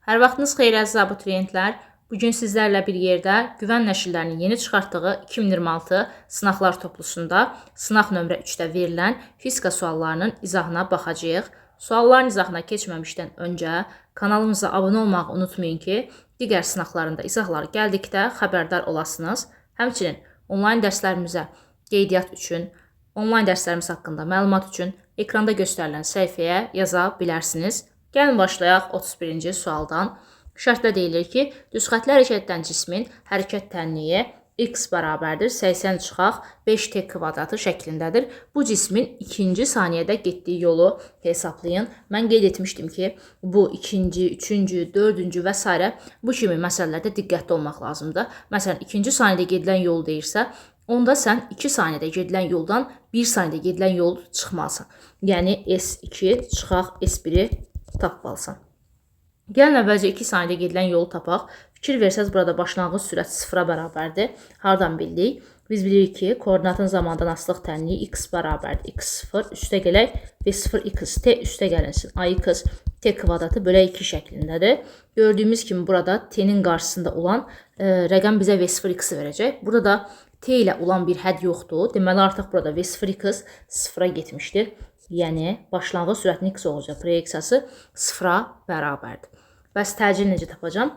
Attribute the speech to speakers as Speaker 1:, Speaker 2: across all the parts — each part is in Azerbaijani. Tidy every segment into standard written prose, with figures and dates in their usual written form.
Speaker 1: Hər vaxtınız xeyir əziz abituriyentlər. Bugün sizlərlə bir yerdə Güvən Nəşrlərinin yeni çıxartdığı 2026 sınaqlar toplusunda sınaq nömrə 3-də verilən fizika suallarının izahına baxacağıq. Sualların izahına keçməmişdən öncə kanalımıza abunə olmağı unutmayın ki, digər sınaqlarında izahlar gəldikdə xəbərdar olasınız. Həmçinin onlayn dərslərimizə qeydiyyat üçün, onlayn dərslərimiz haqqında məlumat üçün ekranda göstərilən səhifəyə yaza bilərsiniz. Gəlin başlayaq 31-ci sualdan. Şərtdə deyilir ki, düzxətli hərəkətdən cismin hərəkət tənliyi x bərabərdir 80 çıxaq 5t kvadratı şəklindədir. Bu cismin ikinci saniyədə getdiyi yolu hesablayın. Mən qeyd etmişdim ki, bu ikinci, üçüncü, dördüncü və s. bu kimi məsələlərdə diqqətli olmaq lazımdır. Məsələn, ikinci saniyədə gedilən yol deyirsə, onda sən 2 saniyədə gedilən yoldan 1 saniyədə gedilən yol çıxmalısın. Yəni S2 çıxaq S1-i tapmalısan. Gəlin əvvəlcə 2 saniyədə gedilən yolu tapaq. Fikir versəz, burada başlanğıc sürət 0-a bərabərdir. Hardan bildik? Biz bilirik ki, koordinatın zamandan asılıq tənliyi x bərabərdir. x0 üstə gələk v0x t üstə gəlinsin. Ax t kvadratı bölək 2 şəklindədir. Gördüyümüz kimi burada t-nin qarşısında olan rəqəm bizə v0x verəcək. Burada da t ilə olan bir hədd yoxdur. Deməli, artıq burada v0x 0-a getmişdir. Yəni, başlanğıc sürətin x olacaq proyeksiyası 0-a bərabərdir. Bəs təcil necə tapacam?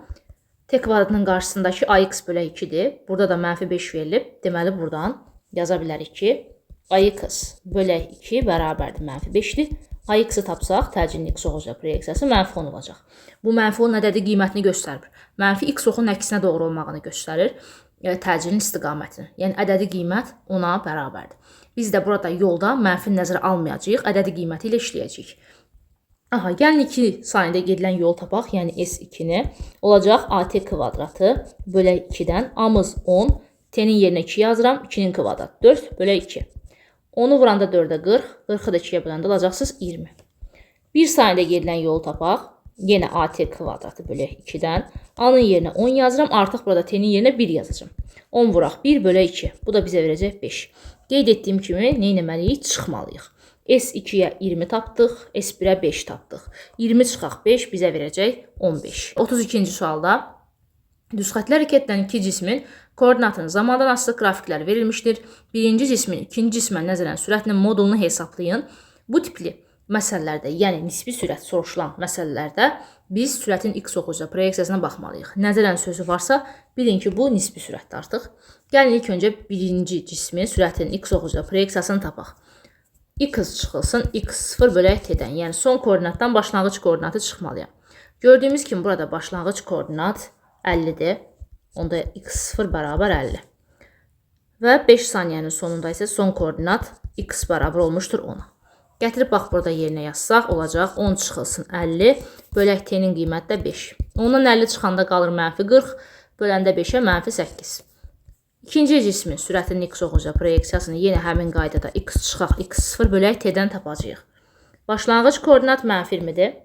Speaker 1: T kvadratının qarşısındakı ax bölək 2-dir. Burada da mənfi 5 verilib. Deməli, buradan yaza bilərik ki, ax bölək 2 bərabərdir mənfi 5-dir. Ax-ı tapsaq, təcilin x olacaq proyeksiyası mənfi 10 olacaq. Bu mənfi 10 ədədi qiymətini göstərmir. Mənfi x oxunun əksinə doğru olmağını göstərir. Təcilin istiqamətini. Yəni, ədədi qiymət 10-a bərabərdir. Biz də burada yolda mənfi nəzərə almayacağıq, ədədi qiyməti ilə işləyəcəyik. Gəlin 2 saniyədə gedilən yolu tapaq, yəni S2-ni. Olacaq AT kvadratı bölək 2-dən. A-mız 10, T-nin yerinə 2 yazıram, 2-nin kvadratı 4 bölək 2. 10-u vuranda 4-ə 40, 40-ı da 2-yə böləndə olacaqsınız 20. 1 saniyədə gedilən yolu tapaq, yenə AT kvadratı bölək 2-dən. A-nın yerinə 10 yazıram, artıq burada T-nin yerinə 1 yazacağım. 10 vuraq 1 bölək 2, bu da bizə verəcək 5. Qeyd etdiyim kimi, nə etməliyik? Çıxmalıyıq. S2-yə 20 tapdıq, S1-ə 5 tapdıq. 20 çıxaq 5 bizə verəcək 15. 32-ci sualda düzxətli hərəkətdən iki cismin koordinatının zamandan asılı qrafiklər verilmişdir. Birinci cismin ikinci cismə nəzərən sürətinin modulunu hesablayın. Bu tipli məsələlərdə, yəni nisbi sürət soruşulan məsələlərdə biz sürətin x oxucuda proyeksiyasına baxmalıyıq. Nəzərən sözü varsa, bilin ki, bu nisbi sürətdir artıq. Gəlin ilk öncə birinci cismin sürətinin x oxucuda proyeksiyasını tapaq. X çıxılsın x0 bölək t-dən, yəni son koordinatdan başlanğıc koordinatı çıxmalıyam. Gördüyümüz kimi burada başlanğıc koordinat 50-dir. Onda x0 bərabər 50. Və 5 saniyənin sonunda isə son koordinat x bərabər olmuşdur 10-a. Gətirib bax burada yerinə yazsaq, olacaq 10 çıxılsın 50, bölək t-nin qiyməti də 5. Ondan 50 çıxanda qalır mənfi 40, böləndə 5-ə mənfi 8. İkinci cismin sürətinin x oxucuda proyeksiyasını yenə həmin qaydada x çıxaq x0 bölək t-dən tapacağıq. Başlanğıc koordinat mənfi 20-dir.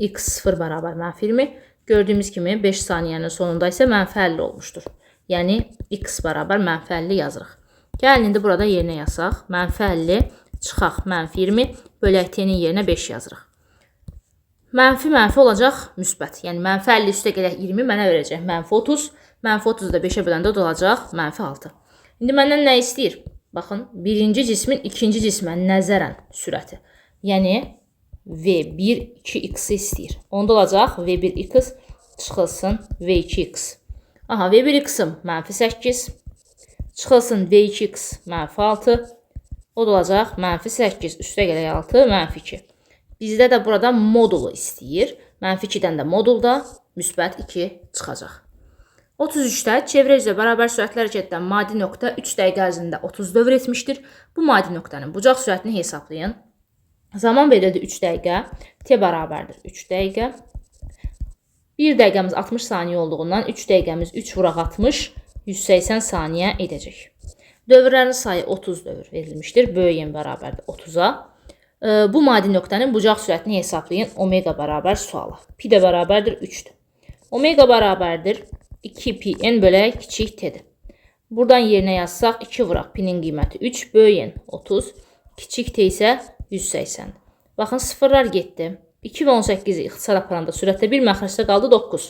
Speaker 1: x0 bərabər mənfi 20. Gördüyümüz kimi 5 saniyənin sonunda isə mənfi 50 olmuşdur. Yəni x bərabər mənfi 50 yazırıq. Gəlin indi burada yerinə yazsaq, mənfi 50 çıxaq mənfi 20 bölək t-nin yerinə 5 yazırıq. Mənfi olacaq müsbət. Yəni mənfi 50 üstə gələk 20 mənə verəcək mənfi 30. Mənfi 30-u da 5-ə böləndə olacaq mənfi 6. İndi məndən nə istəyir? Baxın, birinci cismin ikinci cismə nəzərən sürəti. Yəni V1 2x istəyir. Onda olacaq V1x çıxılsın V2x. V1x-im mənfi 8 çıxılsın V2x mənfi 6. O da olacaq mənfi 8 üstə gələk 6 mənfi 2. Bizdə də burada modulu istəyir. Mənfi 2-dən də modulda müsbət 2 çıxacaq. 33-də çevrə üzrə bərabər sürətli hərəkətdən maddi nöqtə 3 dəqiqə ərzində 30 dövr etmişdir. Bu maddi nöqtənin bucaq sürətini hesablayın. Zaman verildi 3 dəqiqə. T bərabərdir 3 dəqiqə. 1 dəqiqəmiz 60 saniyə olduğundan 3 dəqiqəmiz 3 vuraq 60, 180 saniyə edəcək. Dövrlərin sayı 30 dövr verilmişdir. Böyüyən bərabərdir 30-a. Bu maddi nöqtənin bucaq sürətini hesablayın. Omega bərabər suala. Pi də bərabərdir 3-dür. Omega bərabərdir 2 pi n bölək kiçik t-dir. Buradan yerinə yazsaq 2 vuraq pi-nin qiyməti 3 böyüyən 30, kiçik t isə 180. Baxın sıfırlar getdi. 2 və 18-i ixtisar aparanda sürətdə 1, məxrəcdə qaldı 9.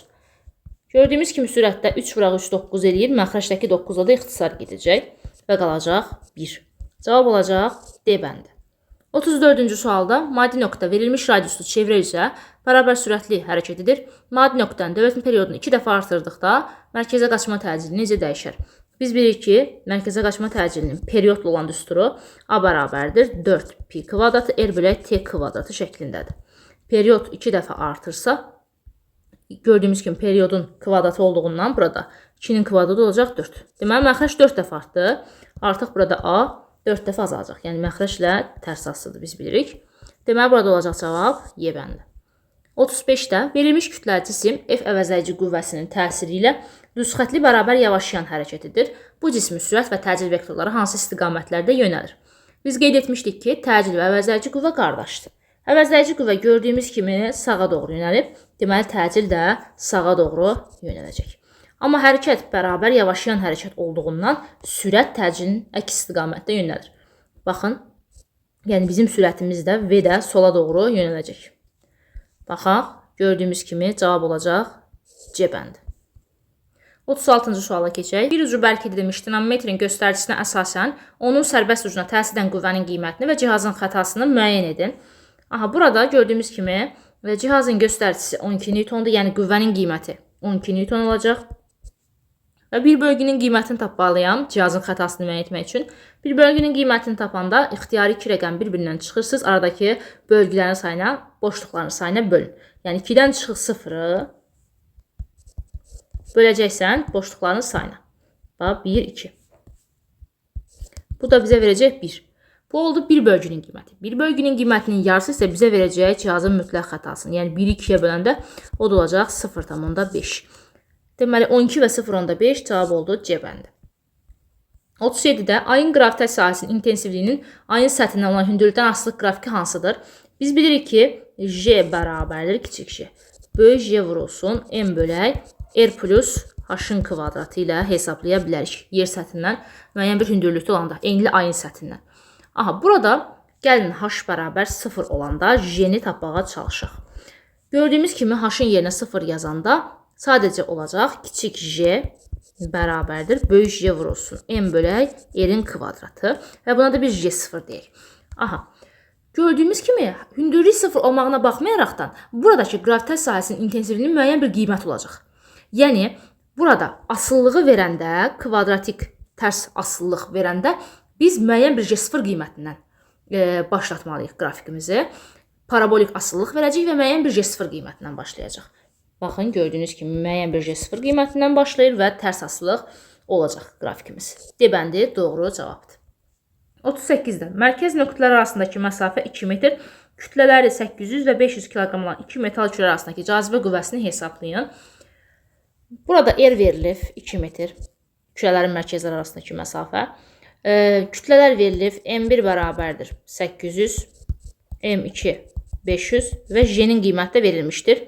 Speaker 1: Gördüyümüz kimi sürətdə 3 vuraq 3 9 eləyir. Məxrəcdəki 9-a da ixtisar gedəcək və qalacaq 1. Cavab olacaq D bəndi. 34-cü sualda maddi nöqtə verilmiş radiusu çevrə üzrə bərabər sürətli hərəkət edir. Maddi nöqtənin dövlətmə periodunu 2 dəfə artırdıqda mərkəzə qaçma təcili necə dəyişər? Biz bilirik ki, mərkəzə qaçma təcilinin periodlu olan düsturu A bərabərdir 4pi kvadratı R bölək T kvadratı şəklindədir. Period 2 dəfə artırsa, gördüyümüz kimi periodun kvadratı olduğundan burada 2-nin kvadratı olacaq 4. Deməli, məxrəc 4 dəfə artdı. Artıq burada A 4 dəfə azalacaq. Yəni, məxrəclə tərs asılıdır, biz bilirik. Deməli, burada olacaq cavab Y bəndi. 35-də verilmiş kütləli cisim F əvəzləyici qüvvəsinin təsiri ilə düzxətli bərabər yavaşlayan hərəkət edir. Bu cismin sürət və təcil vektorları hansı istiqamətlərdə yönəlir? Biz qeyd etmişdik ki, təcil və əvəzləyici qüvvə qardaşdır. Əvəzləyici qüvvə gördüyümüz kimi sağa doğru yönəlib, deməli təcil də sağa doğru yönələcək. Amma hərəkət bərabər yavaşlayan hərəkət olduğundan sürət təcilin əks istiqamətdə yönəlir. Baxın, yəni bizim sürətimiz də V də sola doğru yönələcək. Baxaq, gördüyümüz kimi cavab olacaq C bəndi. 36-cı suala keçək. Bir ucu bərk edilmiş dinamometrin göstəricisinə əsasən onun sərbəst ucuna təsir edən qüvvənin qiymətini və cihazın xətasını müəyyən edin. Aha, burada gördüyümüz kimi cihazın göstəricisi 12 Newtondur, yəni qüvvənin qiyməti 12 Newton olacaq. Və bir bölgünün qiymətini tapmalıyam cihazın xətasını müəyyən etmək üçün. Bir bölgünün qiymətini tapanda ixtiyari 2 rəqəm bir-birindən çıxırsınız. Aradakı bölgülərin sayına, boşluqların sayına bölün. Yəni 2-dən çıxıq 0-ı böləcəksən boşluqların sayına. Bax, 1, 2. Bu da bizə verəcək 1. Bu oldu bir bölgünün qiyməti. Bir bölgünün qiymətinin yarısı isə bizə verəcək cihazın mütləq xətasını. Yəni 1-i 2-yə böləndə o da olacaq 0,5. Deməli 12 və 0,5 cavab oldu C bəndi. 37-də ayın qravitasiya sahəsinin intensivliyinin ayın səthindən olan hündürlükdən asılılıq qrafiki hansıdır? Biz bilirik ki, J bərabərdir kiçik J. Böyük J vurulsun M bölək R plus H-ın kvadratı ilə hesablaya bilərik. Yer səthindən müəyyən bir hündürlükdə olanda, eynilə ayın səthindən. Aha, burada gəlin H bərabər 0 olanda J-ni tapmağa çalışaq. Gördüyümüz kimi H-ın yerinə 0 yazanda sadəcə olacaq kiçik J bərabərdir böyük J vurulsun M bölək R-in kvadratı və buna da bir J0 deyək. Aha, gördüyümüz kimi hündürlük 0 olmağına baxmayaraqdan buradakı qravitasiya sahəsinin intensivliyinin müəyyən bir qiymət olacaq. Yəni, burada asılılığı verəndə, kvadratik tərs asıllıq verəndə biz müəyyən bir J0 qiymətindən başlatmalıyıq qrafikimizi. Parabolik asıllıq verəcək və müəyyən bir J0 qiymətindən başlayacaq. Baxın, gördüyünüz kimi müəyyən bir J0 qiymətindən başlayır və tərs asıllıq olacaq qrafikimiz. D bəndi doğru cavabdır. 38-də mərkəz nöqtələr arasındakı məsafə 2 metr, kütlələri 800 və 500 kq olan 2 metal külə arasındakı cazibə qüvvəsini hesablayın. Burada R verilib 2 metr, kürələrin mərkəzləri arasındakı məsafə. Kütlələr verilib M1 bərabərdir 800, M2 500 və J-nin qiyməti də verilmişdir.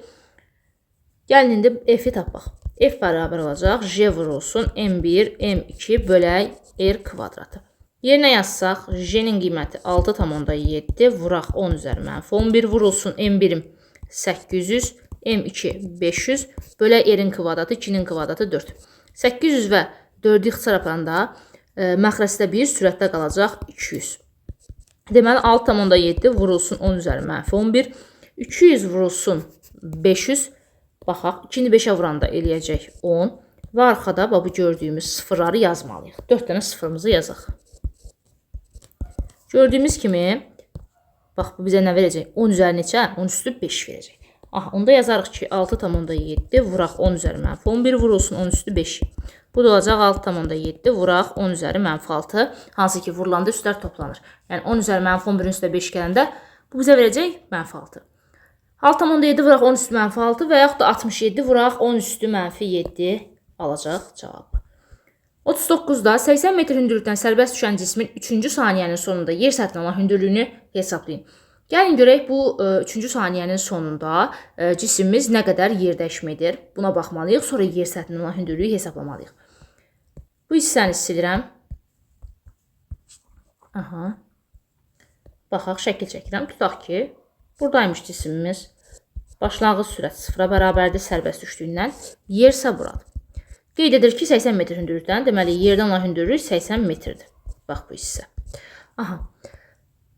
Speaker 1: Gəlin indi F-i tapaq. F bərabər olacaq J vurulsun M1, M2 bölək R kvadratı. Yerinə yazsaq J-nin qiyməti 6,7 vuraq 10 üzəri mənfi 11 vurulsun M1-im 800, M2 500 bölək R-in kvadratı 2-nin kvadratı 4. 800 və 4-ü ixtisar aparanda məxrəcdə 1, sürətdə qalacaq 200. Deməli 6,7 vurulsun 10 üzəri mənfi 11, 200 vurulsun 500, baxaq 2-ni 5-ə vuranda eləyəcək 10 və arxada bu gördüyümüz sıfırları yazmalıyıq. 4 dənə sıfırımızı yazaq. Gördüyümüz kimi, bax bu bizə nə verəcək? 10 üzəri neçə? 10 üstü 5 verəcək. Aha, onda yazarıq ki 6,7 vuraq 10 üzəri mənfi 11 vurulsun 10 üstü 5. Bu da olacaq 6,7 vuraq 10 üzəri mənfi 6. Hansı ki vurulanda üstlər toplanır. Yəni 10 üzəri mənfi 11-in üstə 5 gələndə bu bizə verəcək mənfi 6. 6,7 vuraq 10 üstü mənfi 6 və yaxud da 67 vuraq 10 üstü mənfi 7 alacaq cavab. 39-da 80 metr hündürlükdən sərbəst düşən cismin 3-cü saniyənin sonunda yer səthindən olan hündürlüyünü hesablayın. Gəlin görək bu 3-cü saniyənin sonunda cisimimiz nə qədər yerdəşmədir. Buna baxmalıyıq, sonra yer səthindən olan hündürlüyü hesablamalıyıq. Bu hissəni silirəm. Aha. Baxaq, şəkil çəkirəm. Tutaq ki, Buradaymış cisimimiz. Başlanğıc sürət 0-a bərabərdir sərbəst düşdüyündən. Yer isə buradır. Qeyd edir ki, 80 metr hündürlükdən, deməli yerdən olan hündürlük 80 metrdir. Bax bu hissə. Aha.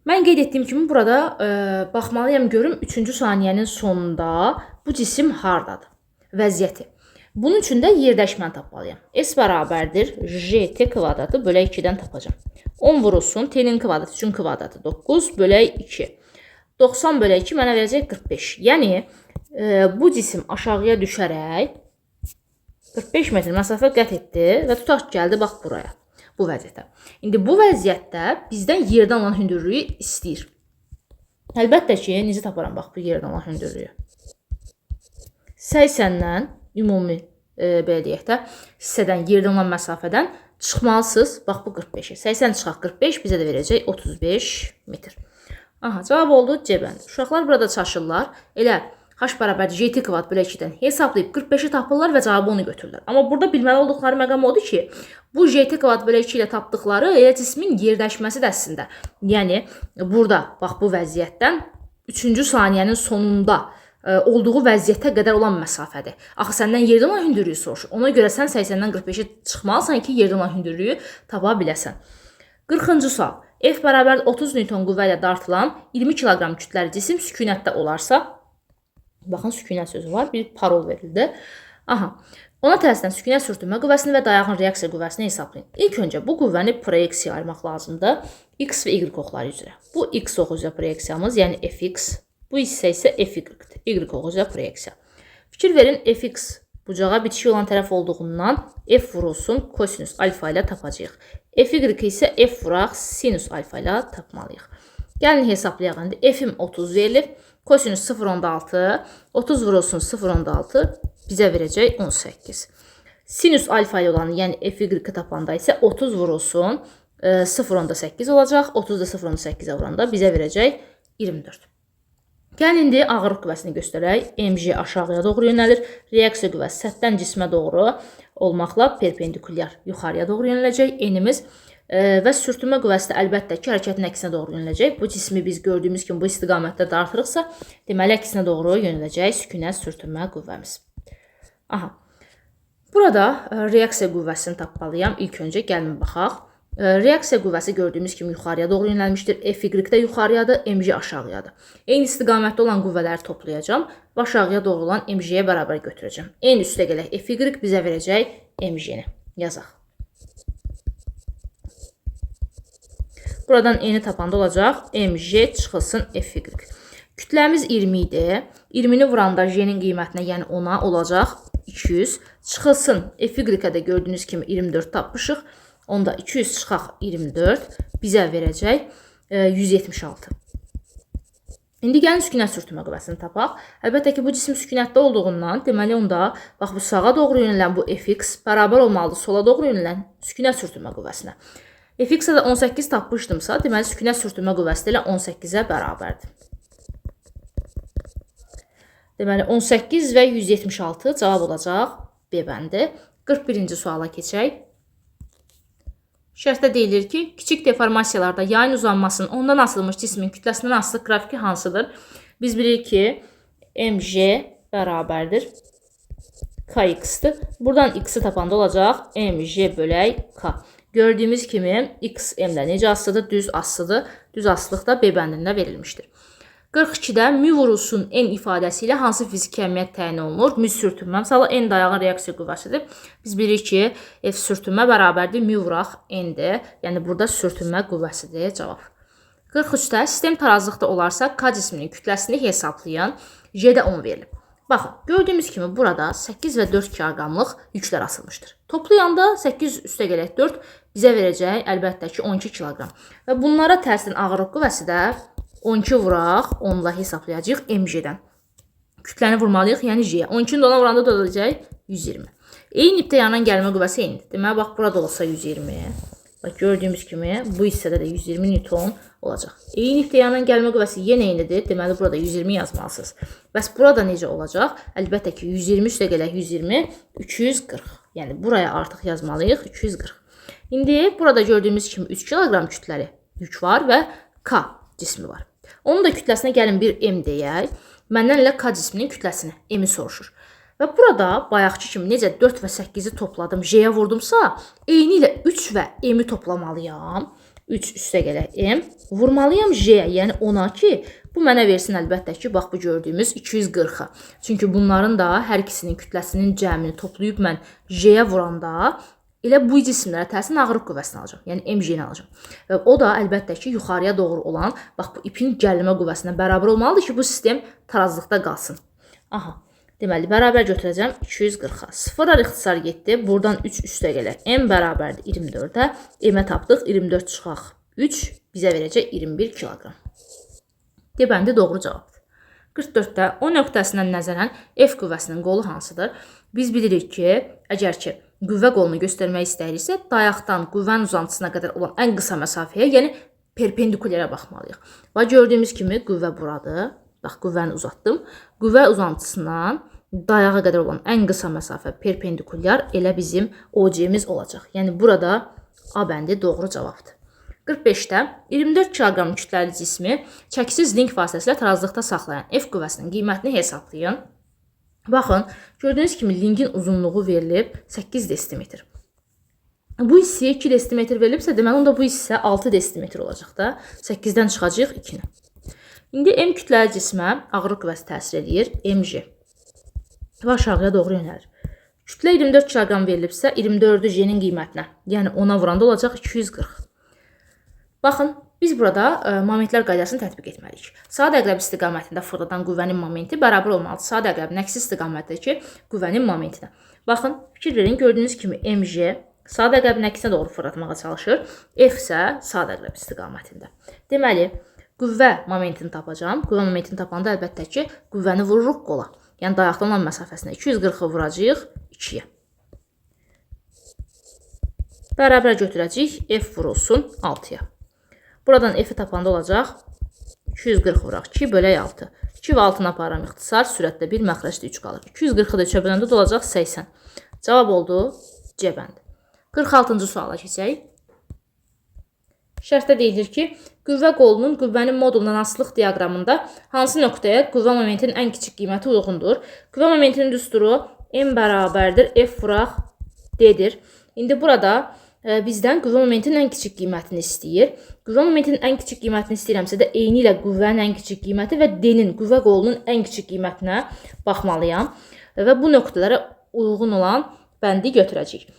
Speaker 1: Mən qeyd etdiyim kimi burada baxmalıyam görüm 3-cü saniyənin sonunda bu cisim hardadır? Vəziyyəti. Bunun üçün də yerdəşməni tapmalıyam. S bərabərdir gt kvadratı bölək 2-dən tapacağam. 10 vurulsun t'nin kvadratı üçün kvadratı 9 bölək 2. 90 bölək 2 mənə verəcək 45. Yəni bu cisim aşağıya düşərək 45 metr məsafə qət etdi və tutaq gəldi bax buraya. Bu vəziyyətə. İndi bu vəziyyətdə bizdən yerdən olan hündürlüyü istəyir. Əlbəttə ki, necə taparam bax bu yerdən olan hündürlüyü. 80-dən ümumi belə deyək də hissədən yerdən olan məsafədən çıxmalısınız. Bax bu 45-i. 80 çıxaq 45 bizə də verəcək 35 metr. Aha, cavab oldu C bəndi. Uşaqlar burada çaşırlar. Elə h bərabərdir gt kvadrat bölək 2-dən hesablayıb 45-i tapırlar və cavabı onu götürürlər. Amma burada bilməli olduqları məqam odur ki, bu gt kvadrat bölək 2 ilə tapdıqları elə cismin yerdəşməsidir əslində. Yəni burada bax bu vəziyyətdən 3-cü saniyənin sonunda olduğu vəziyyətə qədər olan məsafədir. Axı səndən yerdən olan hündürlüyü soruşur. Ona görə sən 80-dən 45-i çıxmalısan ki, yerdən olan hündürlüyü tapa biləsən. 40-cı sual. F bərabər 30 Newton qüvvə ilə dartılan 20 kiloqram kütləli cisim sükunətdə olarsa, baxın, sükunət sözü var, bir parol verildi. Aha, ona təsirən sükunət sürtünmə qüvvəsini və dayağın reaksiya qüvvəsini hesablayın. İlk öncə bu qüvvəni proyeksiya ayırmaq lazımdır. X və Y oxları üzrə. Bu X oxu üzrə proyeksiyamız, yəni Fx. Bu hissə isə Fy-dir. Y oxu üzrə proyeksiya. Fikir verin, Fx bucağa bitişik olan tərəf olduğundan F vurulsun kosinus alfa ilə tapacağıq. Fy isə F vuraq sinus alfa ilə tapmalıyıq. Gəlin hesablayaq indi. F'im 30 verilir. Kosinus 0,6, 30 vurulsun 0,6 bizə verəcək 18. Sinus alfa ilə olan, yəni Fy tapanda isə 30 vurulsun 0,8 olacaq. 30 da 0,8-ə vuranda bizə verəcək 24. Gəlin indi ağırlıq qüvvəsini göstərək. Mg aşağıya doğru yönəlir. Reaksiya qüvvəsi səthdən cismə doğru olmaqla perpendikulyar yuxarıya doğru yönələcək. Enimiz və sürtünmə qüvvəsi də əlbəttə ki, hərəkətin əksinə doğru yönələcək. Bu cismi biz gördüyümüz kimi bu istiqamətdə dartırıqsa, deməli əksinə doğru yönələcək sükunət sürtünmə qüvvəmiz. Aha. Burada reaksiya qüvvəsini tapmalıyam. İlk öncə gəlin baxaq. Reaksiya qüvvəsi gördüyümüz kimi yuxarıya doğru yönəlmişdir. Fy də yuxarıyadır, Mg aşağıyadır. Eyni istiqamətdə olan qüvvələri toplayacağam və aşağıya doğru olan Mg-yə bərabər götürəcəm. En üstə gələk Fy bizə verəcək Mg-ni. Yazaq. Buradan eni tapanda olacaq Mg çıxılsın Fy. Kütləmiz 20 idi. 20-ni vuranda J'nin qiymətinə, yəni 10-a olacaq 200. Çıxılsın Fy-də də gördüyünüz kimi 24 tapmışıq. Onda 200 çıxaq 24 bizə verəcək 176. İndi gəlin sükunət sürtünmə qüvvəsini tapaq. Əlbəttə ki, bu cisim sükunətdə olduğundan, deməli onda bax bu sağa doğru yönələn bu Fx bərabər olmalıdır sola doğru yönələn sükunət sürtünmə qüvvəsinə. Fx-ə də 18 tapmışdımsa, deməli sükunət sürtünmə qüvvəsi də elə 18-ə bərabərdir. Deməli 18 və 176 cavab olacaq B bəndi. 41-ci suala keçək. Şərtdə deyilir ki, kiçik deformasiyalarda yayın uzanmasının ondan asılmış cismin kütləsindən asılı qrafiki hansıdır? Biz bilirik ki, Mg bərabərdir Kx-dır. Buradan X-i tapanda olacaq Mg bölək K. Gördüyümüz kimi X M-lə necə asılıdır? Düz asılıdır. Düz asılıq da B bəndində verilmişdir. 42-də mü vurulsun N ifadəsi ilə hansı fiziki əmiyyət təyin olunur? Mü sürtünmə, misal N dayağın reaksiya qüvvəsidir. Biz bilirik ki, F sürtünmə bərabərdir mü vuraq N-dir. Yəni burada sürtünmə qüvvəsidir cavab. 43-də sistem tarazlıqda olarsa K cisminin kütləsini hesablayan J-də 10 verilib. Baxın, gördüyümüz kimi burada 8 və 4 kilogramlıq yüklər asılmışdır. Toplayanda 8 üstə gələk 4 bizə verəcək əlbəttə ki 12 kiloqram. Və bunlara təsirin ağırlıq qüvvəsi də 12 vuraq, 10-la hesablayacaq Mg-dən. Kütləni vurmalıyıq, yəni J-yə. 12-ni də ona vuranda da olacaq 120. Eyni ipdə yanan gəlmə qüvvəsi eynidir. Deməli, bax, burada olsa 120. Bax, gördüyümüz kimi bu hissədə də 120 Newton olacaq. Eyni ipdə yanan gəlmə qüvvəsi yenə eynidir. Deməli, burada 120 yazmalısınız. Bəs burada necə olacaq? Əlbəttə ki, 120 üstə gələk 120, 340. Yəni, buraya artıq yazmalıyıq 340. İndi burada gördüyümüz kimi 3 kiloqram kütləli yük var və K cismi var. Onun da kütləsinə gəlin bir M deyək. Məndən elə K cisminin kütləsini, M-i soruşur. Və burada bayaqki kimi necə 4 və 8-i topladım, J-yə vurdumsa, eyni ilə 3 və M-i toplamalıyam. 3 üstə gələk M. Vurmalıyam J-yə, yəni ona ki, bu mənə versin əlbəttə ki, bax bu gördüyümüz 240-a. Çünki bunların da hər ikisinin kütləsinin cəmini toplayıb mən J-yə vuranda elə bu cisimlərə təsirin ağırlıq qüvvəsini alacağam. Yəni MJ-ni alacağım. Və o da əlbəttə ki, yuxarıya doğru olan, bax bu ipin gərilmə qüvvəsinə bərabər olmalıdır ki, bu sistem tarazlıqda qalsın. Aha. Deməli, bərabər götürəcəm 240-a. 0-a ixtisar getdi. Buradan 3 üstə gələk. M bərabərdir 24-ə. M-ə tapdıq. 24 çıxaq 3 bizə verəcək 21 kiloqram. Debəndi doğru cavabdır. 44-də O nöqtəsindən nəzərən F qüvvəsinin qolu hansıdır? Biz bilirik ki, əgər ki, qüvvə qolunu göstərmək istəyiriksə, dayaqdan qüvvənin uzantısına qədər olan ən qısa məsafəyə, yəni perpendikulərə baxmalıyıq. Və gördüyümüz kimi qüvvə buradır. Bax, qüvvəni uzatdım. Qüvvə uzantısından dayağa qədər olan ən qısa məsafə perpendikulyar elə bizim OC-miz olacaq. Yəni, burada A bəndi doğru cavabdır. 45-də 24 kiloqram kütləli cismi çəkisiz link vasitəsilə tarazlıqda saxlayan F qüvvəsinin qiymətini hesablayın. Baxın, gördüyünüz kimi linkin uzunluğu verilib 8 desimetr. Bu hissəyə 2 desimetr verilibsə, deməli, onda bu hissə 6 desimetr olacaq da. 8-dən çıxacaq 2-ni. İndi M kütləli cismə ağırlıq qüvvəsi təsir edir, MJ. Və aşağıya doğru yönəlir. Kütlə 24 kiloqram verilibsə, 24-ü J-nin qiymətinə, yəni ona vuranda olacaq 240. Baxın, biz burada momentlər qaydasını tətbiq etməliyik. Saat əqrəb istiqamətində fırladan qüvvənin momenti bərabər olmalıdır. Saat əqrəbin əksi istiqamətdəki qüvvənin momentinə. Baxın, fikir verin, gördüyünüz kimi MJ saat əqrəbin əksinə doğru fırlatmağa çalışır. F isə saat əqrəb istiqamətində. Deməli, qüvvə momentini tapacağam. Qüvvə momentini tapanda əlbəttə ki, qüvvəni vururuq qola. Yəni, dayaqdan olan məsafəsinə 240-ı vuracaq 2-yə. Bərabər götürəcək, F vurulsun 6-ya. Buradan F-i tapanda olacaq 240 vuraq 2 bölək 6. 2 və 6-ını aparam ixtisar, sürətdə 1, məxrəcdə 3 qalır. 240-ı da 3-ə böləndə də olacaq 80. Cavab oldu C bəndi. 46-cı suala keçək. Şərtdə deyilir ki, qüvvə qolunun qüvvənin modulundan asılılıq diaqramında hansı nöqtəyə qüvvə momentinin ən kiçik qiyməti uyğundur? Qüvvə momentinin düsturu M bərabərdir, F vuraq D-dir. İndi burada bizdən qüvvə momentinin ən kiçik qiymətini istəyir. Qüvvə momentinin ən kiçik qiymətini istəyirəmsə də eyni ilə qüvvənin ən kiçik qiyməti və D-nin, qüvvə qolunun ən kiçik qiymətinə baxmalıyam. Və bu nöqtələrə uyğun olan bəndi götürəcəyik.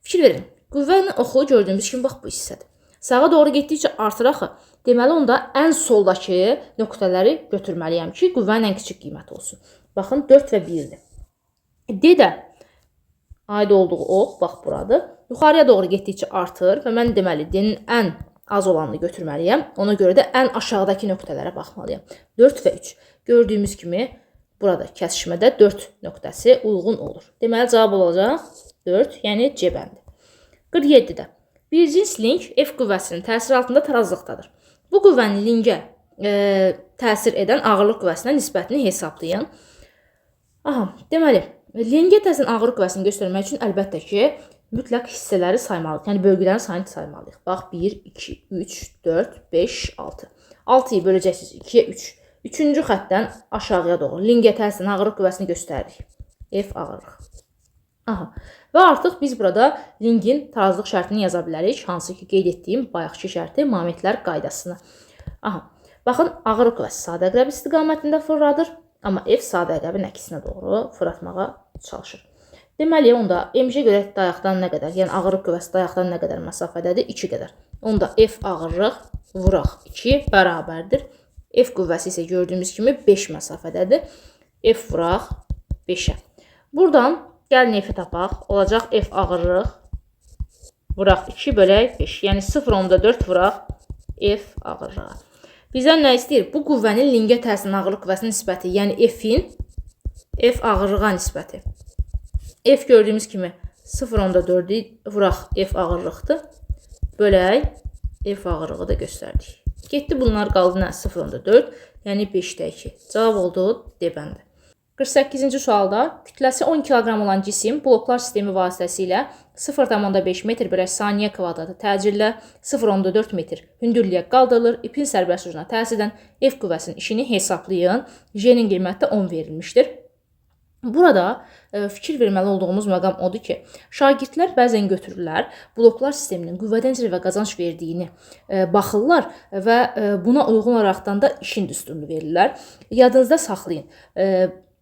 Speaker 1: Fikir verin, qüvvənin oxu gördüyümüz kimi bax bu hissədir. Sağa doğru getdikcə artır axı. Deməli, onda ən soldakı nöqtələri götürməliyəm ki, qüvvənin ən kiçik qiyməti olsun. Baxın, 4 və 1-dir. D də aid olduğu ox, bax buradır. Yuxarıya doğru getdikcə artır və mən deməli, D-nin ən az olanını götürməliyəm. Ona görə də ən aşağıdakı nöqtələrə baxmalıyam. 4 və 3. Gördüyümüz kimi burada kəsişmədə 4 nöqtəsi uyğun olur. Deməli, cavab olacaq 4, yəni C bəndi. 47-də. Bir cins link F qüvvəsinin təsiri altında tarazlıqdadır. Bu qüvvənin linkə təsir edən ağırlıq qüvvəsinə nisbətini hesablayın. Aha, deməli, linkə təsirin ağırlıq qüvvəsini göstərmək üçün əlbəttə ki, mütləq hissələri saymalıyıq. Yəni, bölgələrin sayını saymalıyıq. Bax, 1, 2, 3, 4, 5, 6. 6-yı böləcəksiniz 2-yə 3. Üçüncü xəttdən aşağıya doğru linkə təsirin ağırlıq qüvvəsini göstəririk. F ağırlıq. Aha. Və artıq biz burada linkin tarazlıq şərtini yaza bilərik. Hansı ki, qeyd etdiyim bayaqki şərti momentlər qaydasını. Aha. Baxın, ağırlıq qüvvəsi saat əqrəb istiqamətində fırladır. Amma F saat əqrəbin əksinə doğru fırlatmağa çalışır. Deməli, onda MJ görə dayaqdan nə qədər, yəni ağırlıq qüvvəsi dayaqdan nə qədər məsafədədir? 2 qədər. Onda F ağırlıq vuraq 2 bərabərdir. F qüvvəsi isə gördüyümüz kimi 5 məsafədədir. F vuraq 5-ə. Buradan gəlin F-i tapaq. Olacaq F ağırlıq vuraq 2 bölək 5. Yəni 0,4 vuraq F ağırlığa. Bizdən nə istəyir? Bu qüvvənin linkə təsirin ağırlıq qüvvəsinin nisbəti, yəni F-in F ağırlığa nisbəti. F gördüyümüz kimi 0,4 vuraq F ağırlıqdır. Bölək F ağırlığı da göstərdik. Getdi bunlar qaldı nə? 0,4, yəni 5-də 2. Cavab oldu D bəndi. 48-ci sualda kütləsi 10 kiloqram olan cisim bloklar sistemi vasitəsilə 0,5 metr bölək saniyə kvadratı təcillə 0,4 metr hündürlüyə qaldırılır. İpin sərbəst ucuna təsirdən F qüvvəsinin işini hesablayın. J-nin qiyməti 10 verilmişdir. Burada fikir verməli olduğumuz məqam odur ki, şagirdlər bəzən götürürlər, bloklar sisteminin qüvvə dənəcəli və qazanc verdiyini baxırlar və buna uyğun olaraqdan da işin düsturunu verirlər. Yadınızda saxlayın,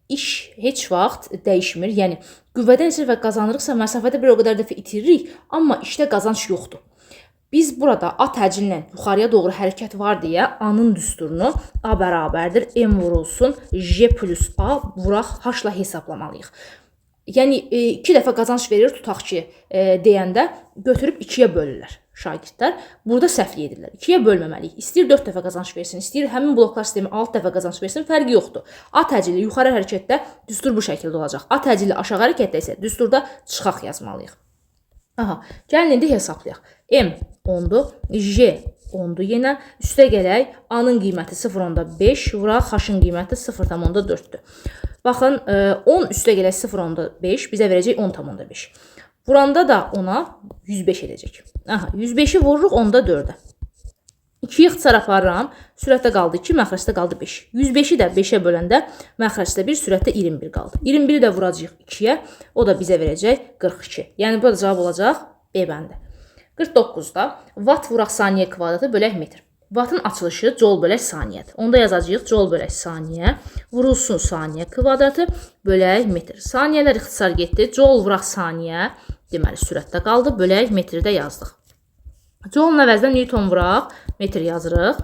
Speaker 1: iş heç vaxt dəyişmir. Yəni, qüvvə dənəcəli və qazanırıqsa məsafədə bir o qədər dəfə itiririk, amma işdə qazanc yoxdur. Biz burada A təcillə yuxarıya doğru hərəkət var deyə A-nın düsturunu A bərabərdir M vurulsun J plus A vuraq H-la hesablamalıyıq. Yəni, 2 dəfə qazanc verir, tutaq ki, deyəndə götürüb 2-yə bölürlər şagirdlər. Burada səhvlik edirlər. 2-yə bölməməliyik. İstəyir 4 dəfə qazanc versin, istəyir həmin bloklar sistemi 6 dəfə qazanc versin, fərqi yoxdur. A təcili yuxarı hərəkətdə düstur bu şəkildə olacaq. A təcili aşağı hərəkətdə isə düsturda çıxaq yazmalıyıq. Aha, gəlin indi hesablayaq. M 10-dur, J 10-dur yenə. Üstə gələk, A-nın qiyməti 0,5, vuraq H-ın qiyməti 0,4-dür. Baxın, 10 üstə gələk 0,5, bizə verəcək 10,5. Vuranda da ona 105 edəcək. Aha, 105-i vururuq 10-da 4-ə. 2-yi ixtisar aparıram, sürətdə qaldı 2, məxrəcdə qaldı 5. 105-i də 5-ə böləndə məxrəcdə 1, sürətdə 21 qaldı. 21-i də vuracaq 2-yə, o da bizə verəcək 42. Yəni, burada cavab olacaq B bəndi. 49-da watt vuraq saniyə kvadratı bölək metr. Wattın açılışı joule bölək saniyədir. Onda yazacağıq joule bölək saniyə, vurulsun saniyə kvadratı bölək metr. Saniyələr ixtisar getdi, joule vuraq saniyə, deməli sürətdə qaldı, bölək metrdə yazdıq. Joule-un əvəzdən Newton vuraq, metr yazırıq.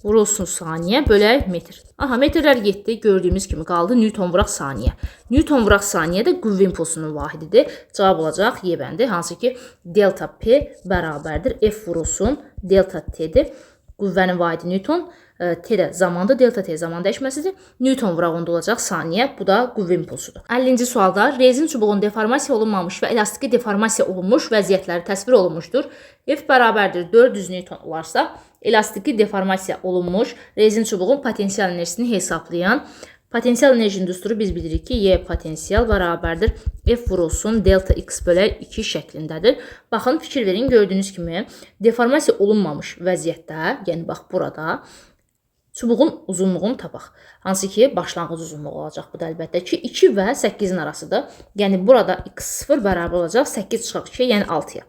Speaker 1: Vurulsun saniyə, bölək metr. Aha, metrlər getdi, gördüyümüz kimi qaldı Newton vuraq saniyə. Newton vuraq saniyə də qüvvə impulsunun vahididir. Cavab olacaq Y bəndi, hansı ki delta P bərabərdir. F vurulsun, delta T-dir. Qüvvənin vahidi Newton, T də zamanda, delta T zaman dəyişməsidir. Newton vuraq onda olacaq saniyə, bu da qüvvə impulsudur. 50-ci sualda rezin çubuğun deformasiya olunmamış və elastiki deformasiya olunmuş vəziyyətləri təsvir olunmuşdur. F bərabərdir 400 Newton olarsa, elastiki deformasiya olunmuş rezin çubuğun potensial enerjisini hesablayan. Potensial enerjinin düsturu biz bilirik ki, Y potensial bərabərdir F vurulsun delta X bölək 2 şəklindədir. Baxın, fikir verin, gördüyünüz kimi deformasiya olunmamış vəziyyətdə, yəni bax burada, çubuğun uzunluğunu tapaq. Hansı ki, başlanğıc uzunluğu olacaq bu da əlbəttə ki, 2 və 8-in arasıdır. Yəni, burada X0 bərabər olacaq 8 çıxaq 2, yəni 6-ya.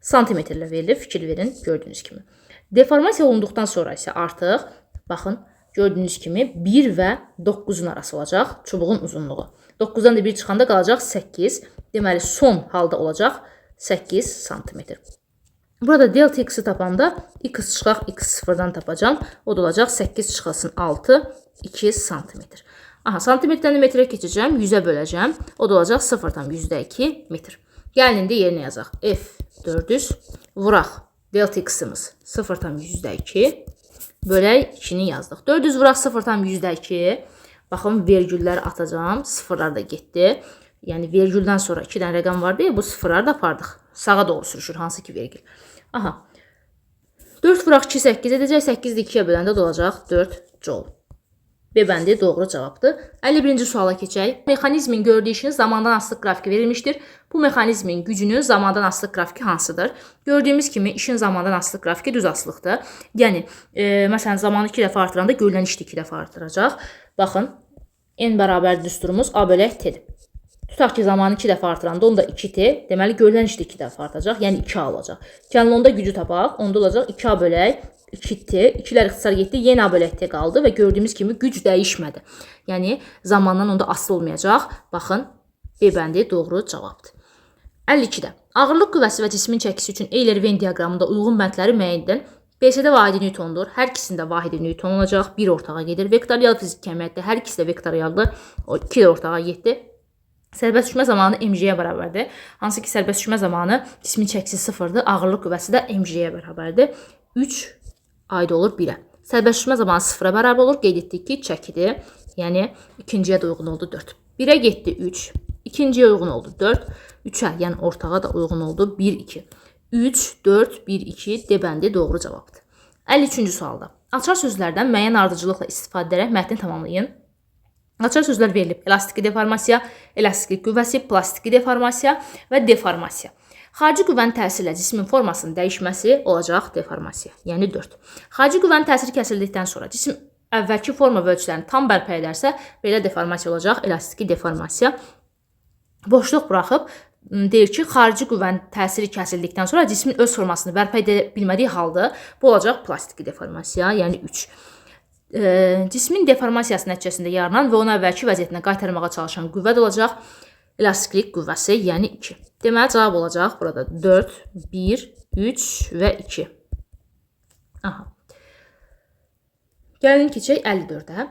Speaker 1: Santimetrlə verilir, fikir verin, gördüyünüz kimi. Deformasiya olunduqdan sonra isə artıq, baxın, gördüyünüz kimi 1 və 9-un arası olacaq çubuğun uzunluğu. 9-dan da 1 çıxanda qalacaq 8. Deməli, son halda olacaq 8 santimetr. Burada delta X-i tapanda X çıxaq X0-dan tapacam. O da olacaq 8 çıxasın 6, 2 santimetr. Aha, santimetrdən də metrə keçəcəm, 100-ə böləcəm. O da olacaq 0,2 metr. Gəlin indi yerinə yazaq. F 400 vuraq delta X-imiz 0,2 bölək 2-ni yazdıq. 400 vuraq 0,2. Baxın, vergülləri atacağım. Sıfırlar da getdi. Yəni, vergüldən sonra 2 dənə rəqəm var deyə bu sıfırları da apardıq. Sağa doğru sürüşür, hansı ki vergül. Aha. 4 vuraq 2, 8 edəcək. 8-də 2-yə böləndə də olacaq 4 joule. B bəndi doğru cavabdır. 51-ci suala keçək. Mexanizmin gördüyü işin zamandan asılıq qrafiki verilmişdir. Bu mexanizmin gücünün zamandan asılıq qrafiki hansıdır? Gördüyümüz kimi işin zamandan asılıq qrafiki düz asılıqdır. Yəni, məsələn, zamanı 2 dəfə artıranda görülən iş də 2 dəfə artıracaq. Baxın, N bərabər düsturumuz A bölək T-dir. Tutaq ki, zamanı 2 dəfə artıranda onda 2T, deməli görülən iş də 2 dəfə artacaq, yəni 2A olacaq. Gəlin onda gücü tapaq, onda olacaq 2A bölək 2T, 2-lər ixtisar getdi, yenə A bölək T qaldı və gördüyümüz kimi güc dəyişmədi. Yəni, zamandan onda asılı olmayacaq. Baxın, B bəndi doğru cavabdır. 52-də. Ağırlıq qüvvəsi və cismin çəkisi üçün Euler-Venn diaqramında uyğun bəndləri müəyyən edin. BC-də vahidi Newtondur. Hər ikisində vahidi Newton olacaq. 1 ortağa gedir. Vektorial fizik kəmiyyətdə hər ikisi də vektorialdır. O 2 ortağa getdi. Sərbəst düşmə zamanı mg-yə bərabərdir. Hansı ki, sərbəst düşmə zamanı cismin çəkisi 0-dır. Ağırlıq qüvvəsi də mg-yə bərabərdir. 3 aid olur 1-ə. Sərbəst düşmə zamanı 0-a bərabər olur. Qeyd etdik ki, çəkidir. Yəni, ikinciyə də uyğun oldu 4. 1-ə getdi 3. İkinciyə uyğun oldu 4. 3-ə, yəni ortağa da uyğun oldu 1, 2. 3, 4, 1, 2 D bəndi doğru cavabdır. 53-cü sualda. Açar sözlərdən müəyyən ardıcılıqla istifadə edərək mətni tamamlayın. Açar sözlər verilib. Elastiki deformasiya, elastiklik qüvvəsi, plastiki deformasiya və deformasiya. Xarici qüvvənin təsirlə cismin formasının dəyişməsi olacaq deformasiya, yəni 4. Xarici qüvvənin təsiri kəsildikdən sonra cisim əvvəlki forma və ölçülərini tam bərpa edərsə, belə deformasiya olacaq, elastiki deformasiya. Boşluq buraxıb deyir ki, xarici qüvvənin təsiri kəsildikdən sonra cismin öz formasını bərpa edə bilmədiyi halda bu olacaq plastiki deformasiya, yəni 3. Cismin deformasiyası nəticəsində yaranan və onu əvvəlki vəziyyətinə qaytarmağa çalışan qüvvə də olacaq elastiklik qüvvəsi, yəni 2. Deməli, cavab olacaq burada 4, 1, 3 və 2. Aha. Gəlin keçək 54-ə.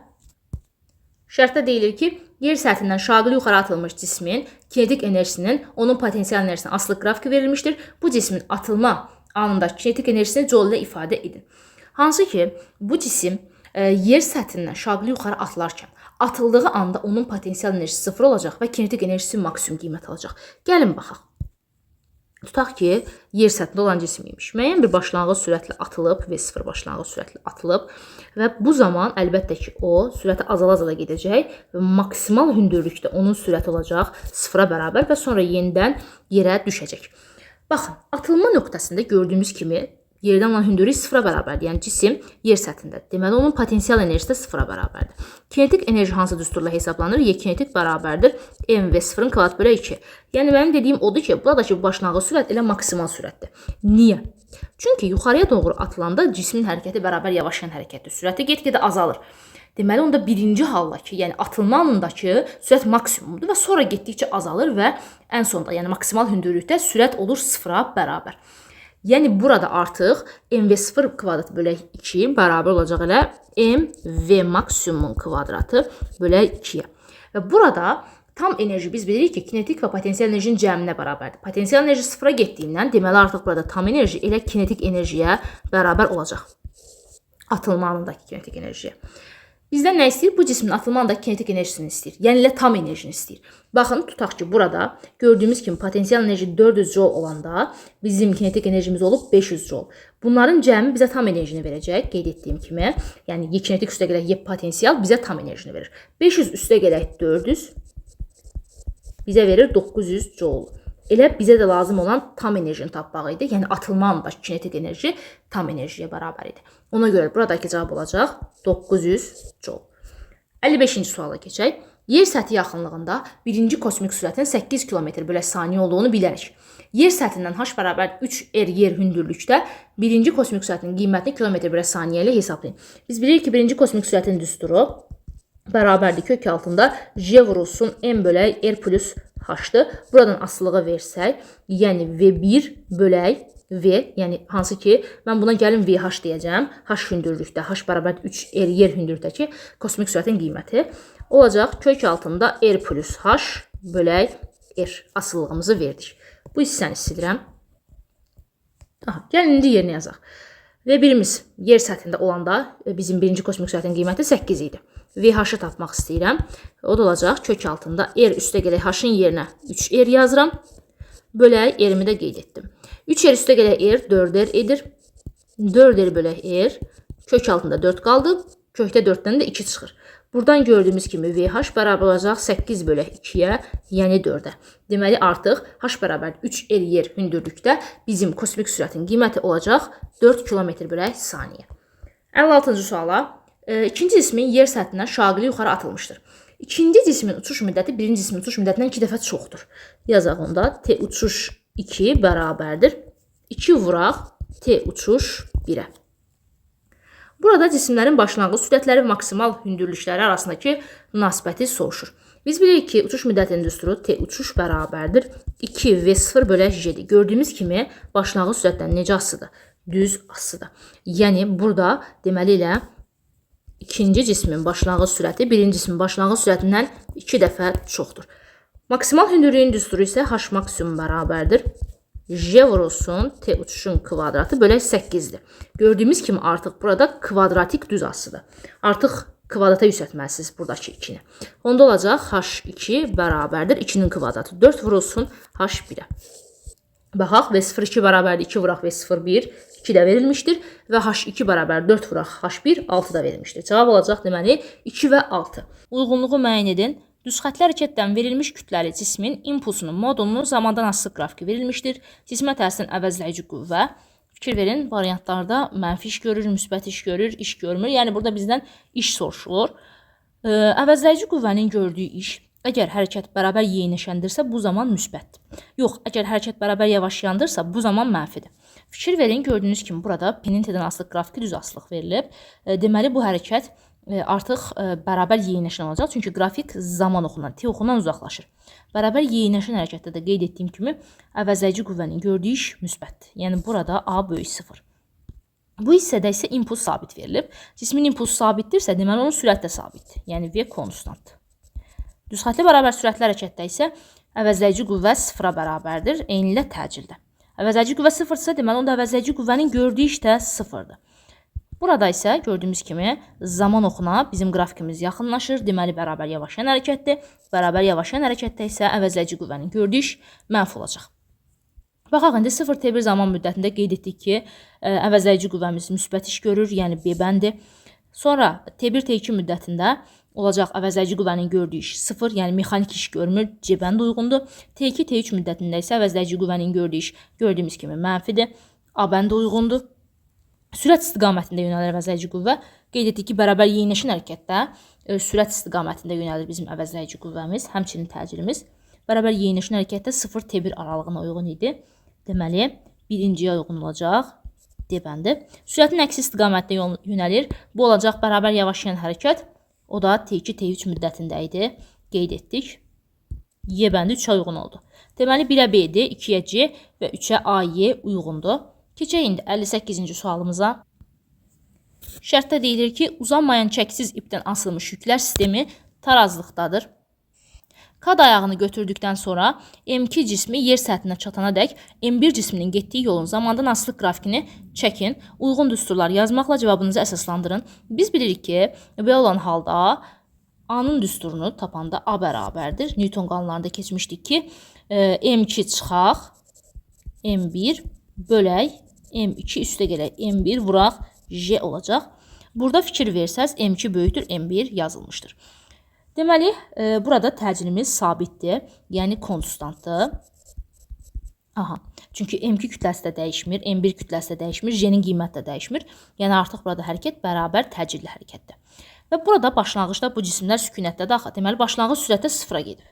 Speaker 1: Şərtdə deyilir ki, yer səthindən şaqili yuxarı atılmış cismin kinetik enerjisinin onun potensial enerjisindən asılı qrafiki verilmişdir. Bu cismin atılma anındakı kinetik enerjisini joule ilə ifadə edin. Hansı ki, bu cisim yer səthindən şaqili yuxarı atılarkən atıldığı anda onun potensial enerjisi 0 olacaq və kinetik enerjisi maksimum qiymət alacaq. Gəlin baxaq. Tutaq ki, yer səthində olan cisim imiş. Müəyyən bir başlanğıc sürətlə atılıb, V0 başlanğıc sürətlə atılıb və bu zaman əlbəttə ki, o sürəti azala-azala gedəcək və maksimal hündürlükdə onun sürəti olacaq 0-a bərabər və sonra yenidən yerə düşəcək. Baxın, atılma nöqtəsində gördüyümüz kimi yerdən olan hündürlük 0-a bərabərdir. Yəni cisim yer səthindədir. Deməli, onun potensial enerjisi də 0-a bərabərdir. Kinetik enerji hansı düsturla hesablanır? Y kinetik bərabərdir mv0-ın kvadrat bölü 2. Yəni mənim dediyim odur ki, buradakı başlanğıc sürət elə maksimal sürətdir. Niyə? Çünki yuxarıya doğru atılanda cismin hərəkəti bərabər yavaşlayan hərəkətdir. Sürəti get-gedə azalır. Deməli, onda birinci haldakı, yəni atılma anındakı sürət maksimumdur və sonra getdikcə azalır və ən sonda, yəni maksimal hündürlükdə sürət olur 0-a bərabər. Yəni, burada artıq mv0 kvadrat bölü 2 bərabər olacaq elə mv maksimumun kvadratı bölü 2-yə. Və burada tam enerji biz bilirik ki, kinetik və potensial enerjinin cəminə bərabərdir. Potensial enerji 0-a getdiyindən, deməli artıq burada tam enerji elə kinetik enerjiyə bərabər olacaq. Atılma anındakı kinetik enerjiyə. Bizdən nə istəyir? Bu cismin atılma anındakı kinetik enerjisini istəyir. Yəni elə tam enerjini istəyir. Baxın, tutaq ki, burada gördüyümüz kimi potensial enerji 400 joule olanda bizim kinetik enerjimiz olub 500 joule. Bunların cəmi bizə tam enerjini verəcək, qeyd etdiyim kimi. Yəni, Y kinetik üstə gələk Y potensial bizə tam enerjini verir. 500 üstə gələk 400 bizə verir 900 joule. Elə bizə də lazım olan tam enerjini tapmaq idi. Yəni, atılma anındakı kinetik enerji tam enerjiyə bərabər idi. Ona görə buradakı cavab olacaq 900 joule. 55-ci suala keçək. Yer səthi yaxınlığında birinci kosmik sürətin 8 km bölü saniyə olduğunu bilərik. Yer səthindən h bərabər 3r yer hündürlükdə birinci kosmik sürətin qiymətini kilometr bölü saniyə ilə hesablayın. Biz bilirik ki, birinci kosmik sürətin düsturu bərabərdir kök altında j vurulsun m bölək r plus h-dır. Buradan asılığı versək, yəni v1 bölək v, yəni hansı ki, mən buna gəlin vh deyəcəm. H hündürlükdə, h bərabər 3r yer hündürlükdəki kosmik sürətin qiyməti olacaq kök altında r plus h bölək r asılılığımızı verdik. Bu hissəni silirəm. Gəlin indi yerinə yazaq. V1-imiz yer səthində olanda bizim birinci kosmik sürətin qiyməti 8 idi. VH-ı tapmaq istəyirəm. O da olacaq kök altında r üstə gələk h-ın yerinə 3r yazıram. Bölək r-imi də qeyd etdim. 3r üstə gələk r 4r edir. 4r bölək r. Kök altında 4 qaldı. Kökdə 4-dən də 2 çıxır. Buradan gördüyümüz kimi VH bərabər olacaq 8 bölək 2-yə, yəni 4-ə. Deməli, artıq h bərabər 3r yer hündürlükdə bizim kosmik sürətin qiyməti olacaq 4 km bölək saniyə. 56-cı suala. İkinci cismin yer səthindən şaqili yuxarı atılmışdır. İkinci cismin uçuş müddəti birinci cismin uçuş müddətindən 2 dəfə çoxdur. Yazaq onda t uçuş 2 bərabərdir. 2 vuraq t uçuş 1-ə. Burada cisimlərin başlanğıc sürətləri və maksimal hündürlükləri arasındakı münasibəti soruşur. Biz bilirik ki, uçuş müddətinin düsturu t uçuş bərabərdir 2 v0 bölək j-dir. Gördüyümüz kimi başlanğıc sürətdən necə asıdır? Düz asıdır. Yəni burada deməli elə ikinci cismin başlanğıc sürəti birinci cismin başlanğıc sürətindən 2 dəfə çoxdur. Maksimal hündürlüyün düsturu isə h maksimum bərabərdir j vurulsun t uçuşun kvadratı bölək 8-dir. Gördüyümüz kimi artıq burada kvadratik düz asıdır. Artıq kvadrata yüksəltməlisiniz buradakı 2-ni. Onda olacaq h2 bərabərdir 2-nin kvadratı. 4 vurulsun h1-ə. Baxaq, V02 bərabərdir 2 vuraq V01, 2 də verilmişdir və H2 bərabər 4 vuraq H1, 6 da verilmişdir. Cavab olacaq deməli 2 və 6. Uyğunluğu müəyyən edin. Düz xətli hərəkətdən verilmiş kütləli cismin impulsunun modulunu zamandan asılı qrafiki verilmişdir. Cismə təsirin əvəzləyici qüvvə. Fikir verin, variantlarda mənfi iş görür, müsbət iş görür, iş görmür. Yəni burada bizdən iş soruşulur. Əvəzləyici qüvvənin gördüyü iş əgər hərəkət bərabər yeyinləşəndirsə, bu zaman müsbətdir. Yox, əgər hərəkət bərabər yavaşlayandırsa, bu zaman mənfidir. Fikir verin, gördüyünüz kimi burada P-nin T-dən asılı qrafiki düz asılıq verilib. Deməli, bu hərəkət artıq bərabər yeyinləşən olacaq. Çünki qrafik zaman oxundan, T oxundan uzaqlaşır. Bərabər yeyinləşən hərəkətdə də qeyd etdiyim kimi əvəzləyici qüvvənin gördüyü iş müsbətdir. Yəni burada A böyük 0. Bu hissədə isə impuls sabit verilib. Cismin impulsu sabitdirsə, deməli onun sürəti də sabitdir. Yəni V konstantdır. Düzxətli bərabər sürətli hərəkətdə isə əvəzləyici qüvvə 0-a bərabərdir, eyni ilə təcildə. Əvəzləyici qüvvə 0-dırsa, deməli onda əvəzləyici qüvvənin gördüyü iş də 0-dır. Burada isə gördüyümüz kimi zaman oxuna bizim qrafikimiz yaxınlaşır, deməli bərabər yavaşlayan hərəkətdir. Bərabər yavaşlayan hərəkətdə isə əvəzləyici qüvvənin gördüyü iş mənfi olacaq. Baxaq, indi 0T1 zaman müddətində qeyd etdik ki, əvəzləyici qüvvəmiz müsbət iş görür, yəni B bəndi. Sonra T1, T2 müddətində olacaq əvəzləyici qüvvənin gördüyü iş 0, yəni mexanik iş görmür, C bəndi uyğundur. T2, T3 müddətində isə əvəzləyici qüvvənin gördüyü iş gördüyümüz kimi mənfidir, A bəndi uyğundur. Sürət istiqamətində yönəlir əvəzləyici qüvvə. Qeyd etdik ki, bərabər yeyinləşən hərəkətdə sürət istiqamətində yönəlir bizim əvəzləyici qüvvəmiz, həmçinin təcilimiz. Bərabər yeyinləşən hərəkətdə 0T1 aralığına uyğun idi. Deməli, birinciyə uyğun olacaq D bəndi. Sürətin əksi istiqamətdə yönəlir. Bu olacaq bərabər yavaşlayan hərəkət. O da T2, T3 müddətində idi. Qeyd etdik. Y bəndi 3-ə uyğun oldu. Deməli, 1-ə B-dir, 2-yə C və 3-ə A-Y uyğundur. Keçək indi 58-ci sualımıza. Şərtdə deyilir ki, uzanmayan çəkisiz ipdən asılmış yüklər sistemi tarazlıqdadır. Kad ayağını götürdükdən sonra M2 cismi yer səthinə çatana dək M1 cisminin getdiyi yolun zamandan asılı qrafikini çəkin. Uyğun düsturlar yazmaqla cavabınızı əsaslandırın. Biz bilirik ki, belə olan halda A-nın düsturunu tapanda A bərabərdir. Newton qanunlarında keçmişdik ki, M2 çıxaq, M1 bölək, M2 üstə gələk, M1 vuraq, J olacaq. Burada fikir versəz, M2 böyükdür, M1 yazılmışdır. Deməli, burada təcilimiz sabitdir, yəni konstantdır. Çünki M2 kütləsi də dəyişmir, M1 kütləsi də dəyişmir, J-nin qiyməti də dəyişmir. Yəni, artıq burada hərəkət bərabər təcilli hərəkətdir. Və burada başlanğıcda bu cisimlər sükunətdədir. Axı, deməli, başlanğıc sürətdə 0-a gedir.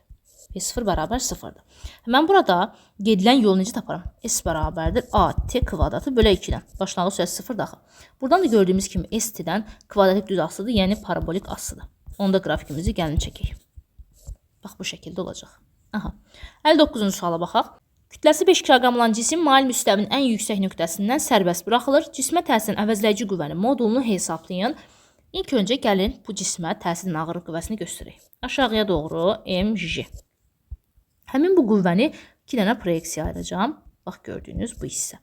Speaker 1: P0 bərabər 0-dır. Mən burada gedilən yolu necə taparam? S bərabərdir AT kvadratı bölə 2-dən. Başlanğıc sürəti 0-dır axı. Buradan da gördüyümüz kimi ST-dən kvadratik düz asıdır, yəni parabolik asıdır. Onda qrafikimizi gəlin çəkək. Bax, bu şəkildə olacaq. 59-cu suala baxaq. Kütləsi 5 kiloqram olan cisim mail müstəvinin ən yüksək nöqtəsindən sərbəst buraxılır. Cismə təsirin əvəzləyici qüvvənin modulunu hesablayın. İlk öncə gəlin bu cismə təsirin ağırlıq qüvvəsini göstərək. Aşağıya doğru MJ. Həmin bu qüvvəni 2 dənə proyeksiya ayıracağım. Bax, gördüyünüz bu hissə.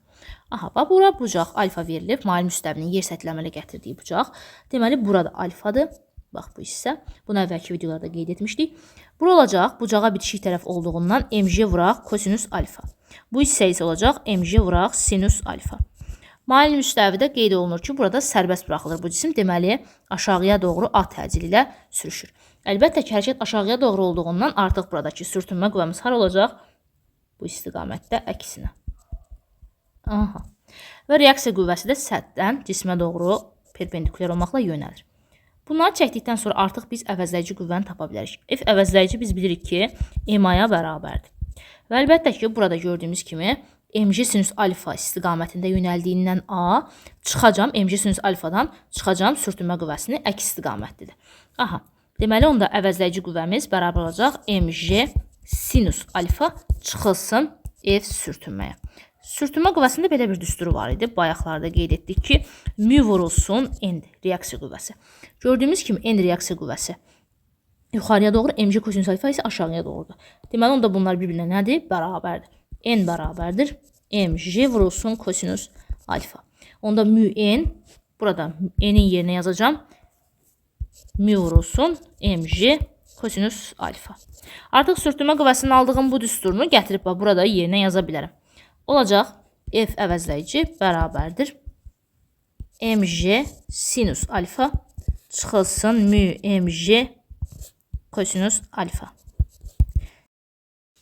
Speaker 1: Bax, bura bucaq alfa verilib. Mail müstəvinin yer səthi əmələ gətirdiyi bucaq. Deməli, burada alfadır. Bax, bu hissə. Bunu əvvəlki videolarda qeyd etmişdik. Bura olacaq, bucağa bitişik tərəf olduğundan MJ vuraq kosinus alfa. Bu hissə isə olacaq MJ vuraq sinus alfa. Mail müstəvidə qeyd olunur ki, burada sərbəst buraxılır bu cisim. Deməli, aşağıya doğru A təcili ilə sürüşür. Əlbəttə ki, hərəkət aşağıya doğru olduğundan artıq buradakı sürtünmə qüvvəmiz har olacaq? Bu istiqamətdə əksinə. Və reaksiya qüvvəsi də səthdən cismə doğru perpendikulyar olmaqla yönəlir. Bunları çəkdikdən sonra artıq biz əvəzləyici qüvvəni tapa bilərik. F əvəzləyici biz bilirik ki, MA-ya bərabərdir. Və əlbəttə ki, burada gördüyümüz kimi MJ sinus alfa istiqamətində yönəldiyindən A, çıxacam, MJ sinus alfadan çıxacam, sürtünmə qüvvəsini əks istiqamətlidir. Deməli, onda əvəzləyici qüvvəmiz bərabər olacaq MJ sinus alfa çıxılsın F sürtünməyə. Sürtünmə qüvvəsində belə bir düsturu var idi. Bayaqlarda qeyd etdik ki, mü vurulsun N reaksiya qüvvəsi. Gördüyümüz kimi N reaksiya qüvvəsi yuxarıya doğru, MJ kosinus alfa isə aşağıya doğrudur. Deməli, onda bunlar bir-birinə nədir? Bərabərdir. N bərabərdir. MJ vurulsun kosinus alfa. Onda mü N, burada N'in yerinə yazacağım. Mü vurulsun MJ kosinus alfa. Artıq sürtünmə qüvvəsinin aldığım bu düsturunu gətirib burada yerinə yaza bilərəm. Olacaq F əvəzləyici bərabərdir mg sinus alfa çıxılsın mu mg kosinus alfa.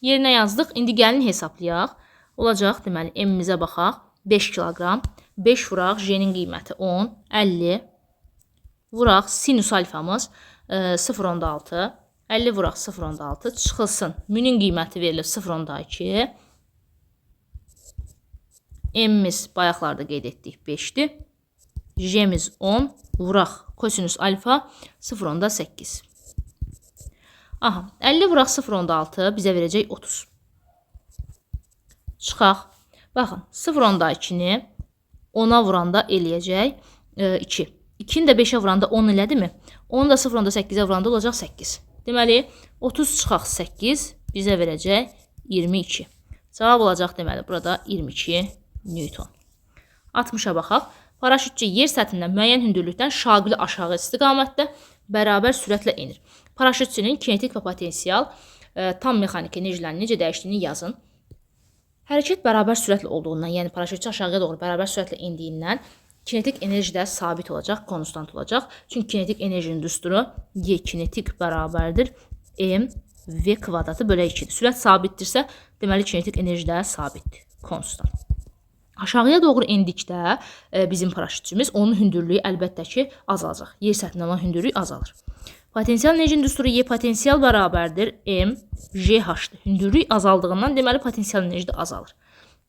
Speaker 1: Yerinə yazdıq. İndi gəlin hesablayaq. Olacaq, deməli, m-imizə baxaq. 5 kiloqram. 5 vuraq, j-nin qiyməti 10, 50. Vuraq, sinus alfamız 0.6. 50 vuraq 0.6. Çıxılsın. Mu-nin qiyməti verilir 0.2. M-imiz bayaqlarda qeyd etdik 5-dir. J-miz 10. Vuraq kosinus alfa 0.8. Aha, 50 vuraq 0.6 bizə verəcək 30. Çıxaq. Baxın, 0.2-ni 10-a vuranda eləyəcək 2. 2-ni də 5-ə vuranda 10 elədi mi? 10-u da 0.8-ə vuranda olacaq 8. Deməli, 30 çıxaq 8 bizə verəcək 22. Cavab olacaq, deməli, burada 22 Newton. 60-a baxaq. Paraşütçü yer səthindən müəyyən hündürlükdən şaquli aşağı istiqamətdə bərabər sürətlə enir. Paraşütçünün kinetik və potensial tam mexaniki enerjilərin necə dəyişdiyini yazın. Hərəkət bərabər sürətlə olduğundan, yəni paraşütçü aşağıya doğru bərabər sürətlə indiyindən kinetik enerji də sabit olacaq, konstant olacaq. Çünki kinetik enerjinin düsturu Y kinetik bərabərdir m v kvadratı bölə 2-dir. Sürət sabitdirsə, deməli kinetik enerji də sabitdir, konstant. Aşağıya doğru endikdə bizim paraşütçümüz, onun hündürlüyü əlbəttə ki azalacaq. Yer səthindən olan hündürlük azalır. Potensial enerjinin düsturu Y potensial bərabərdir m JH-dır. Hündürlük azaldığından deməli potensial enerji də azalır.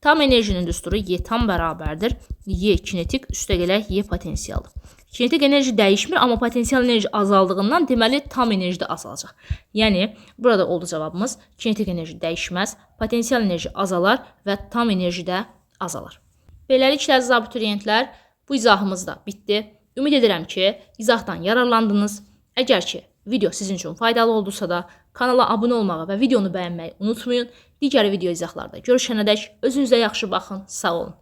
Speaker 1: Tam enerjinin düsturu Y tam bərabərdir Y kinetik üstəgələk Y potensialdır. Kinetik enerji dəyişmir, amma potensial enerji azaldığından deməli tam enerji də azalacaq. Yəni burada oldu cavabımız. Kinetik enerji dəyişməz, potensial enerji azalar və tam enerji də azalar. Beləliklə əziz abituriyentlər, bu izahımız da bitdi. Ümid edirəm ki, izahdan yararlandınız. Əgər ki, video sizin üçün faydalı oldusa da, kanala abunə olmağı və videonu bəyənməyi unutmayın. Digər video izahlarda görüşənədək özünüzə yaxşı baxın. Sağ olun.